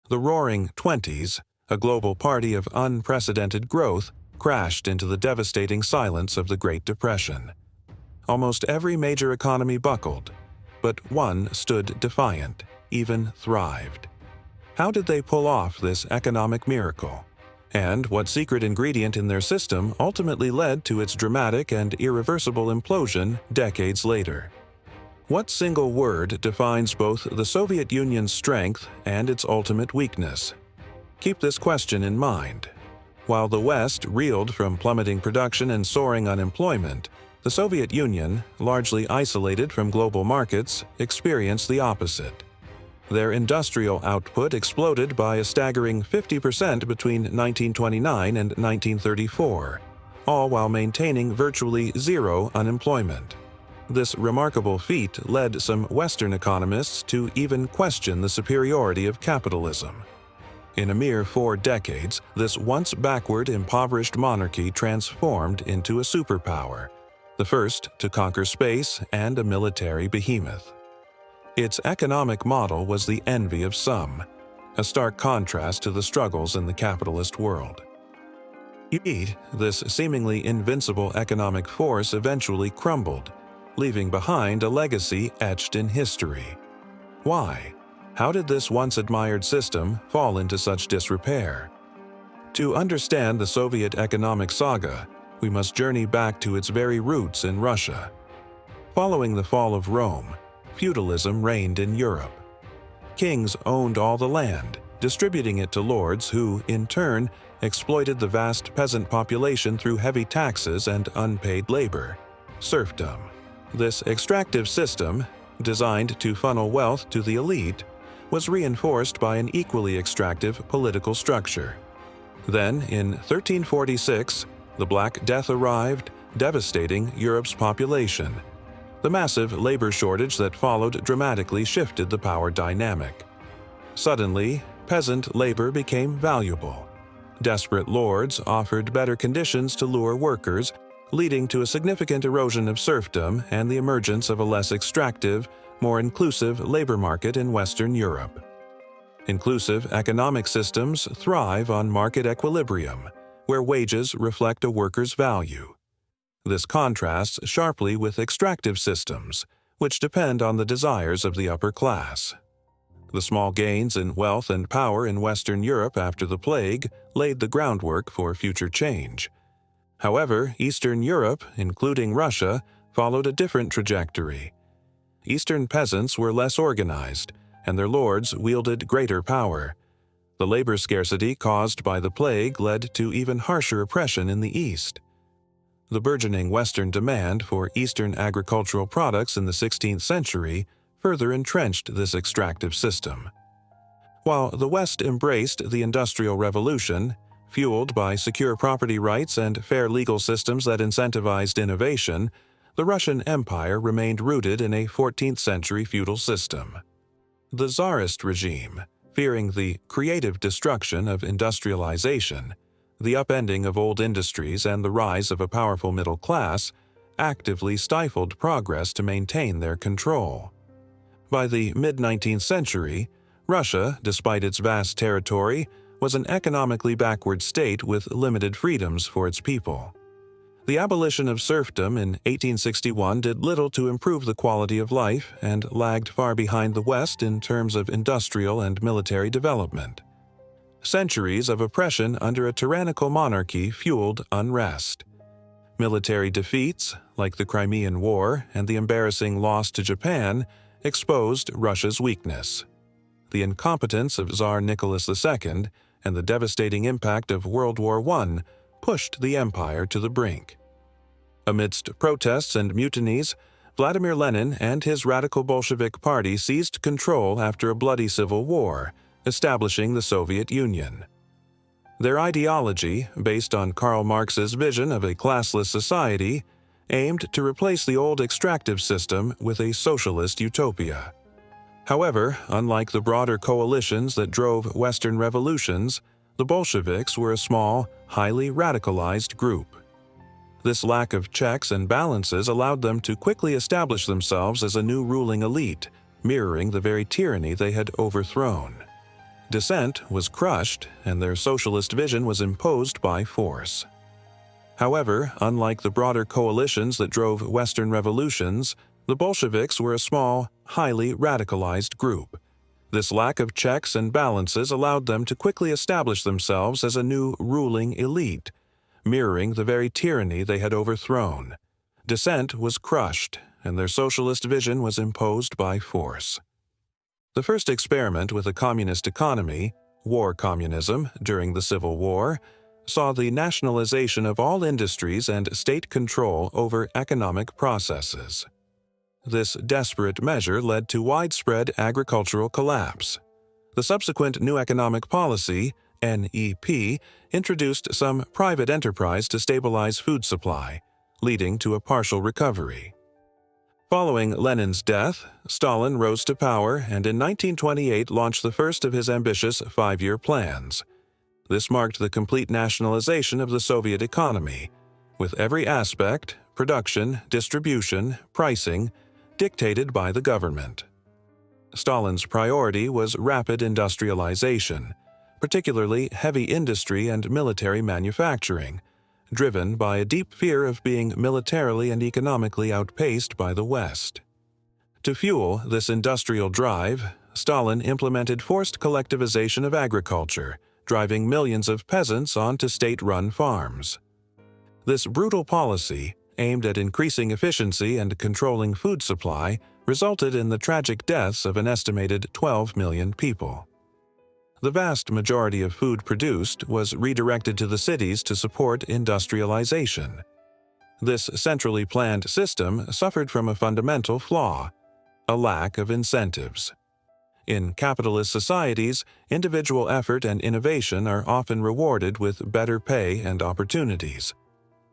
The Roaring Twenties, a global party of unprecedented growth, crashed into the devastating silence of the Great Depression. Almost every major economy buckled, but one stood defiant, even thrived. How did they pull off this economic miracle? And what secret ingredient in their system ultimately led to its dramatic and irreversible implosion decades later? What single word defines both the Soviet Union's strength and its ultimate weakness? Keep this question in mind. While the West reeled from plummeting production and soaring unemployment, the Soviet Union, largely isolated from global markets, experienced the opposite. Their industrial output exploded by a staggering 50% between 1929 and 1934, all while maintaining virtually zero unemployment. This remarkable feat led some Western economists to even question the superiority of capitalism. In a mere 4 decades, this once backward, impoverished monarchy transformed into a superpower, the first to conquer space and a military behemoth. Its economic model was the envy of some, a stark contrast to the struggles in the capitalist world. Yet, this seemingly invincible economic force eventually crumbled, leaving behind a legacy etched in history. Why? How did this once-admired system fall into such disrepair? To understand the Soviet economic saga, we must journey back to its very roots in Russia. Following the fall of Rome, feudalism reigned in Europe. Kings owned all the land, distributing it to lords who, in turn, exploited the vast peasant population through heavy taxes and unpaid labor, serfdom. This extractive system, designed to funnel wealth to the elite, was reinforced by an equally extractive political structure. Then, in 1346, the Black Death arrived, devastating Europe's population. The massive labor shortage that followed dramatically shifted the power dynamic. Suddenly, peasant labor became valuable. Desperate lords offered better conditions to lure workers, leading to a significant erosion of serfdom and the emergence of a less extractive, more inclusive labor market in Western Europe. Inclusive economic systems thrive on market equilibrium, where wages reflect a worker's value. This contrasts sharply with extractive systems, which depend on the desires of the upper class. The small gains in wealth and power in Western Europe after the plague laid the groundwork for future change. However, Eastern Europe, including Russia, followed a different trajectory. Eastern peasants were less organized, and their lords wielded greater power. The labor scarcity caused by the plague led to even harsher oppression in the East. The burgeoning Western demand for Eastern agricultural products in the 16th century further entrenched this extractive system. While the West embraced the Industrial Revolution, fueled by secure property rights and fair legal systems that incentivized innovation, the Russian Empire remained rooted in a 14th century feudal system. The Tsarist regime, fearing the creative destruction of industrialization, the upending of old industries and the rise of a powerful middle class, actively stifled progress to maintain their control. By the mid-19th century, Russia, despite its vast territory, was an economically backward state with limited freedoms for its people. The abolition of serfdom in 1861 did little to improve the quality of life and lagged far behind the West in terms of industrial and military development. Centuries of oppression under a tyrannical monarchy fueled unrest. Military defeats, like the Crimean War and the embarrassing loss to Japan, exposed Russia's weakness. The incompetence of Tsar Nicholas II and the devastating impact of World War I pushed the empire to the brink. Amidst protests and mutinies, Vladimir Lenin and his radical Bolshevik party seized control after a bloody civil war, establishing the Soviet Union. Their ideology, based on Karl Marx's vision of a classless society, aimed to replace the old extractive system with a socialist utopia. However, unlike the broader coalitions that drove Western revolutions, the Bolsheviks were a small, highly radicalized group. This lack of checks and balances allowed them to quickly establish themselves as a new ruling elite, mirroring the very tyranny they had overthrown. Dissent was crushed, and their socialist vision was imposed by force. However, unlike the broader coalitions that drove Western revolutions, the Bolsheviks were a small, highly radicalized group. This lack of checks and balances allowed them to quickly establish themselves as a new ruling elite, mirroring the very tyranny they had overthrown. Dissent was crushed, and their socialist vision was imposed by force. The first experiment with a communist economy, war communism, during the Civil War, saw the nationalization of all industries and state control over economic processes. This desperate measure led to widespread agricultural collapse. The subsequent New Economic Policy, NEP, introduced some private enterprise to stabilize food supply, leading to a partial recovery. Following Lenin's death, Stalin rose to power and in 1928 launched the first of his ambitious five-year plans. This marked the complete nationalization of the Soviet economy, with every aspect, production, distribution, pricing, dictated by the government. Stalin's priority was rapid industrialization, particularly heavy industry and military manufacturing, driven by a deep fear of being militarily and economically outpaced by the West. To fuel this industrial drive, Stalin implemented forced collectivization of agriculture, driving millions of peasants onto state-run farms. This brutal policy, aimed at increasing efficiency and controlling food supply, resulted in the tragic deaths of an estimated 12 million people. The vast majority of food produced was redirected to the cities to support industrialization. This centrally planned system suffered from a fundamental flaw: a lack of incentives. In capitalist societies, individual effort and innovation are often rewarded with better pay and opportunities.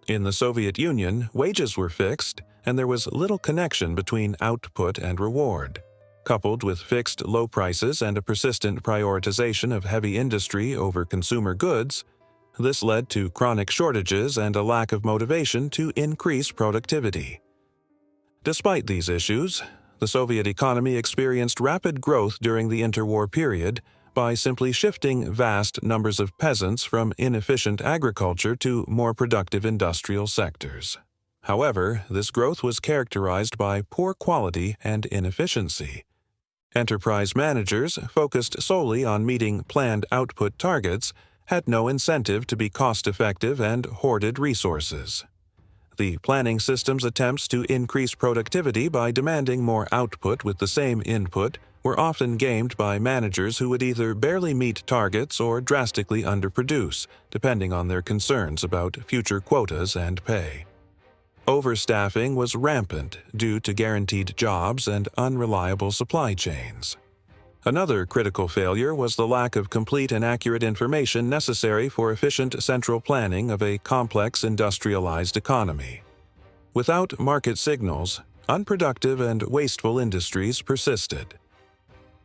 In the Soviet Union, wages were fixed, and there was little connection between output and reward. Coupled with fixed low prices and a persistent prioritization of heavy industry over consumer goods, this led to chronic shortages and a lack of motivation to increase productivity. Despite these issues, the Soviet economy experienced rapid growth during the interwar period by simply shifting vast numbers of peasants from inefficient agriculture to more productive industrial sectors. However, this growth was characterized by poor quality and inefficiency. Enterprise managers, focused solely on meeting planned output targets, had no incentive to be cost-effective and hoarded resources. The planning system's attempts to increase productivity by demanding more output with the same input were often gamed by managers who would either barely meet targets or drastically underproduce, depending on their concerns about future quotas and pay. Overstaffing was rampant due to guaranteed jobs and unreliable supply chains. Another critical failure was the lack of complete and accurate information necessary for efficient central planning of a complex industrialized economy. Without market signals, unproductive and wasteful industries persisted.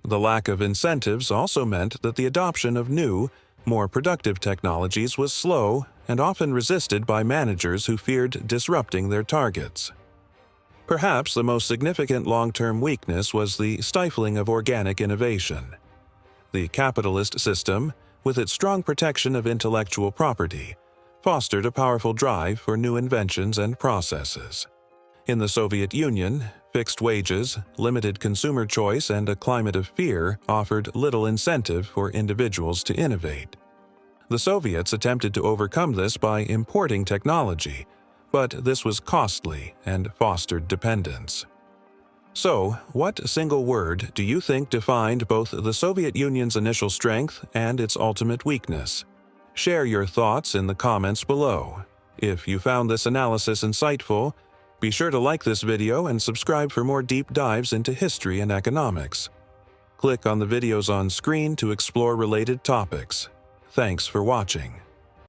The lack of incentives also meant that the adoption of new, more productive technologies was slow and often resisted by managers who feared disrupting their targets. Perhaps the most significant long-term weakness was the stifling of organic innovation. The capitalist system, with its strong protection of intellectual property, fostered a powerful drive for new inventions and processes. In the Soviet Union, fixed wages, limited consumer choice, and a climate of fear offered little incentive for individuals to innovate. The Soviets attempted to overcome this by importing technology, but this was costly and fostered dependence. So, what single word do you think defined both the Soviet Union's initial strength and its ultimate weakness? Share your thoughts in the comments below. If you found this analysis insightful, be sure to like this video and subscribe for more deep dives into history and economics. Click on the videos on screen to explore related topics. Thanks for watching.